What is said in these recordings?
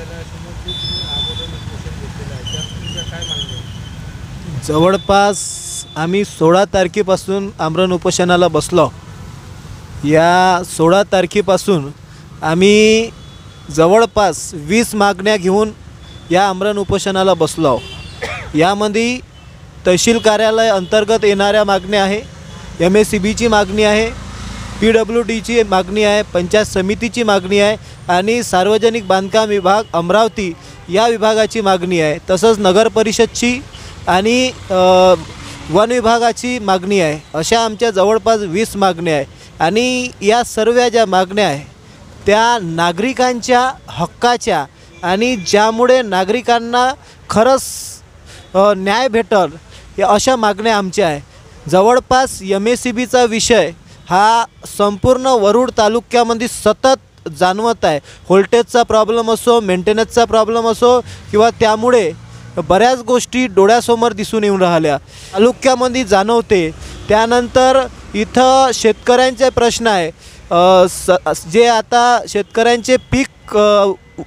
कार्यालयासमोर जे तुम्ही आमरण उपोषण घेतलेलं आहे त्यात तुमच्या काय मागणी आहे? जवळपास आम्ही 16 तारखेपासून आमरण उपोषणाला बसलो. या 16 तारखेपासून आम्ही जवळपास 20 मागण्या घेऊन या आमरण उपोषणाला बसलो. यामध्ये तहसील कार्यालय अंतर्गत येणाऱ्या मागण्या आहे, MSCBची मागणी आहे, PWDची मागणी आहे, पंचायत समितीची मागणी आहे आणि सार्वजनिक बांधकाम विभाग अमरावती या विभागाची मागणी आहे. तसंच नगर परिषदची आणि वन विभागाची मागणी आहे. अशा आमच्या जवळपास 20 मागण्या आहे आणि या सर्व ज्या मागण्या आहे त्या नागरिकांच्या हक्काच्या आणि ज्यामुळे नागरिकांना खरंच न्याय भेटल या अशा मागण्या आमच्या आहे. जवळपास MSCBचा विषय हा संपूर्ण वरुड तालुक्यामध्ये सतत जाणवत आहे. व्होल्टेजचा प्रॉब्लेम असो, मेंटेनन्सचा प्रॉब्लेम असो किंवा त्यामुळे बऱ्याच गोष्टी डोळ्यासमोर दिसून येऊन राहिल्या तालुक्यामध्ये जाणवते. त्यानंतर इथं शेतकऱ्यांचे प्रश्न आहे. जे आता शेतकऱ्यांचे पीक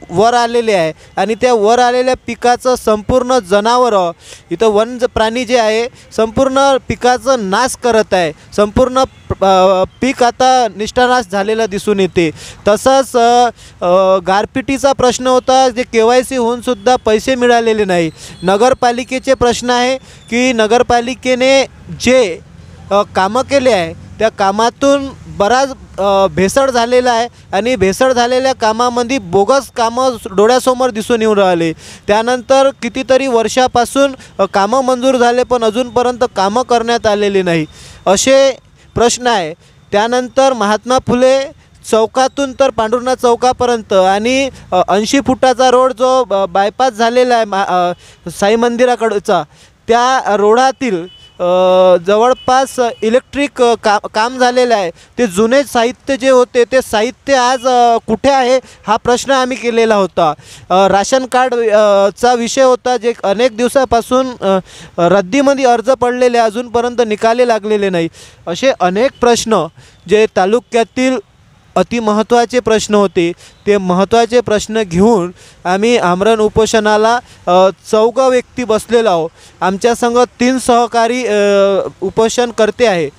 वर आलेले आहे आणि त्या वर आलेल्या पिकाचं संपूर्ण जनावरं इथं वन प्राणी जे आहे संपूर्ण पिकाचं नाश करत आहे. संपूर्ण पीक आता निष्ठानाश झालेला दिसून येते. तसंच गारपिटीचा प्रश्न होता, जे KYC होऊनसुद्धा पैसे मिळालेले नाही. नगरपालिकेचे प्रश्न आहे की नगरपालिकेने जे कामं केले आहे त्या कामातून बराच भेसळ झालेला आहे आणि भेसळ झालेल्या कामामध्ये बोगस कामं डोळ्यासमोर दिसून येऊन राहिले. त्यानंतर कितीतरी वर्षापासून कामं मंजूर झाले पण अजूनपर्यंत कामं करण्यात आलेली नाही असे प्रश्न आहे. त्यानंतर महात्मा फुले चौकातून तर पांडुरंग चौकापर्यंत आणि 80 फुटाचा रोड जो बायपास झालेला आहे साई मंदिराकडचा, त्या रोडातील जवळपास इलेक्ट्रिक काम झालेलं आहे. ते जुने साहित्य जे होते ते साहित्य आज कुठे आहे हा प्रश्न आम्ही केलेला होता. राशन कार्ड चा विषय होता, जे अनेक दिवसापासून रद्दीमध्ये अर्ज पडलेले अजूनपर्यंत निकाली लागलेले नाही. असे अनेक प्रश्न जे तालुक्यातील अतिमहत्त्वाचे प्रश्न होते ते महत्त्वाचे प्रश्न घेऊन आम्ही आमरण उपोषणाला 14 व्यक्ती बसलेलो आहोत. आमच्या संग 3 सहकारी उपोषण करते आहे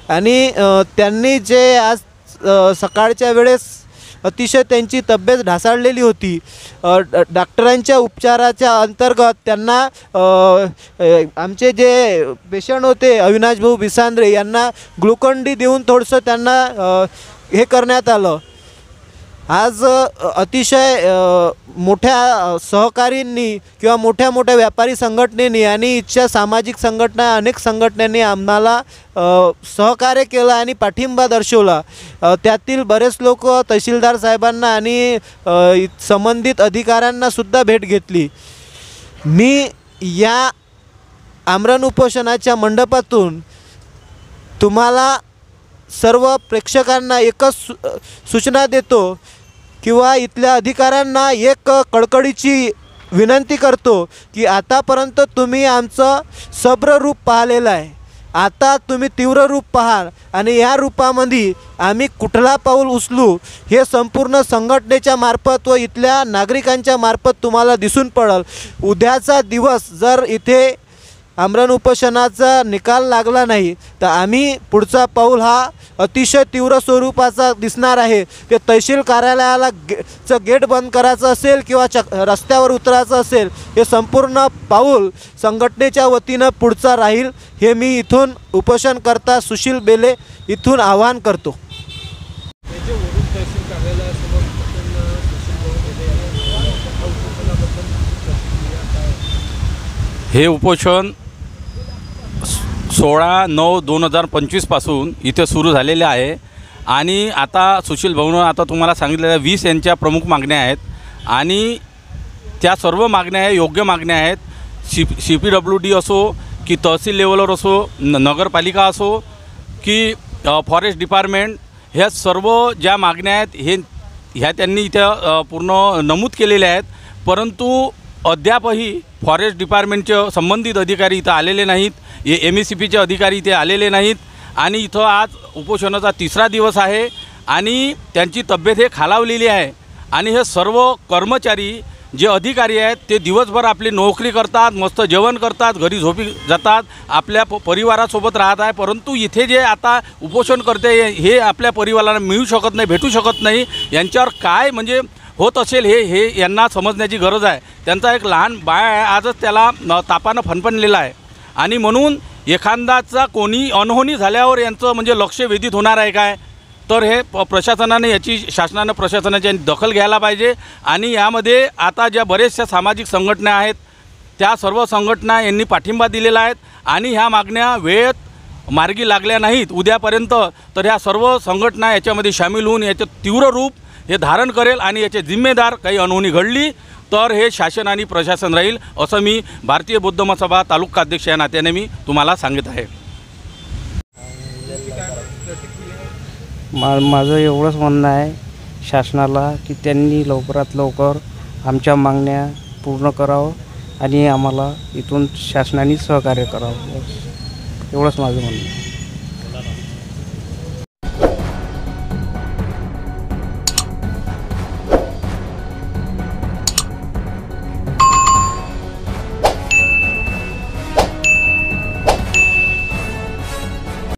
आणि त्यांनी जे आज सकाळच्या वेळेस अतिशय त्यांची तब्येत ढासळलेली होती. डॉक्टरांच्या उपचाराच्या अंतर्गत त्यांना आमचे जे पेशंट होते अविनाश भाऊ बिसांद्रे यांना ग्लुकोन डी देऊन थोडंसं त्यांना हे करण्यात आलं. आज अतिशय मोठ्या सहकारींनी किंवा मोठ्या मोठ्या व्यापारी संघटनेनी आणि इच्छा सामाजिक संघटना अनेक संघटनांनी आम्हाला सहकार्य केलं आणि पाठिंबा दर्शवला. त्यातील बरेच लोक तहसीलदार साहेबांना आणि संबंधित अधिकाऱ्यांनासुद्धा भेट घेतली. मी या आमरण उपोषणाच्या मंडपातून तुम्हाला सर्व प्रेक्षकांना एकच सूचना देतो किंवा इथल्या अधिकाऱ्यांना एक कळकळीची विनंती करतो की आतापर्यंत तुम्ही आमचं सब्र रूप पाहिलेलं आहे. आता तुम्ही तीव्र रूप पहा आणि या रूपामध्ये आम्ही कुठला पाऊल उचलू हे संपूर्ण संघटनेच्या मार्फत व इथल्या नागरिकांच्या मार्फत तुम्हाला दिसून पडेल. उद्याचा दिवस जर इथे आमरण उपोषणाचा निकाल लागला नाही तर आम्ही पुढचा पाऊल हा अतिशय तीव्र स्वरूपाचा दिसणार आहे. ते तहसील कार्यालयाला गेट बंद करायचं असेल किंवा रस्त्यावर उतरायचं असेल, हे संपूर्ण पाऊल संघटनेच्या वतीनं पुढचा राहील हे मी इथून उपोषणकर्ता सुशील बेले इथून आवाहन करतो. हे उपोषण 16/9/2025 पासून इथे सुरू झालेले आहे आणि आता सुशील भाऊनं आता तुम्हाला सांगितलेल्या 20 यांच्या प्रमुख मागण्या आहेत आणि त्या सर्व मागण्या योग्य मागण्या आहेत. CPWD असो की तहसील लेवलवर असो, नगरपालिका असो की फॉरेस्ट डिपार्टमेंट, ह्या सर्व ज्या मागण्या आहेत ह्या त्यांनी इथे पूर्ण नमूद केलेल्या आहेत. परंतु अद्यापही फॉरेस्ट डिपार्टमेंटचे संबंधित अधिकारी इथं आलेले नाहीत, MSCBचे अधिकारी इथे आलेले नाहीत आणि इथं आज उपोषणाचा 3रा दिवस आहे आणि त्यांची तब्येत हे खालावलेली आहे आणि हे सर्व कर्मचारी जे अधिकारी आहेत ते दिवसभर आपली नोकरी करतात, मस्त जेवण करतात, घरी झोपी जातात, आपल्या परिवारासोबत राहत आहे, परंतु इथे जे आता उपोषण करते हे आपल्या परिवाराला मिळू शकत नाही, भेटू शकत नाही. यांच्यावर काय म्हणजे होत असेल हे यांना समजण्याची गरज आहे. त्यांचा एक लहान बाळ आहे, आजच त्याला तापानं फणफणलेला आहे आणि म्हणून एखादाचा कोणी अनहोनी झाल्यावर यांचं म्हणजे लक्ष वेधित होणार आहे काय? तर हे प्रशासनाने शासनानं प्रशासनाची दखल घ्यायला पाहिजे. आणि यामध्ये आता ज्या बऱ्याचशा सामाजिक संघटना आहेत त्या सर्व संघटना यांनी पाठिंबा दिलेला आहेत आणि ह्या मागण्या वेळेत मार्गी लागल्या नाहीत उद्यापर्यंत तर ह्या सर्व संघटना याच्यामध्ये सामील होऊन याचं तीव्र रूप हे धारण करेल आणि याचे जिम्मेदार काही अनहोनी घडली तर हे शासन आणि प्रशासन राहील, असं मी भारतीय बौद्ध महासभा तालुका अध्यक्ष या नात्याने मी तुम्हाला सांगत आहे. माझं एवढंच म्हणणं आहे शासनाला की त्यांनी लवकरात लवकर आमच्या मागण्या पूर्ण करावं आणि आम्हाला इथून शासनाने सहकार्य करावं. एवढंच माझं म्हणणं आहे.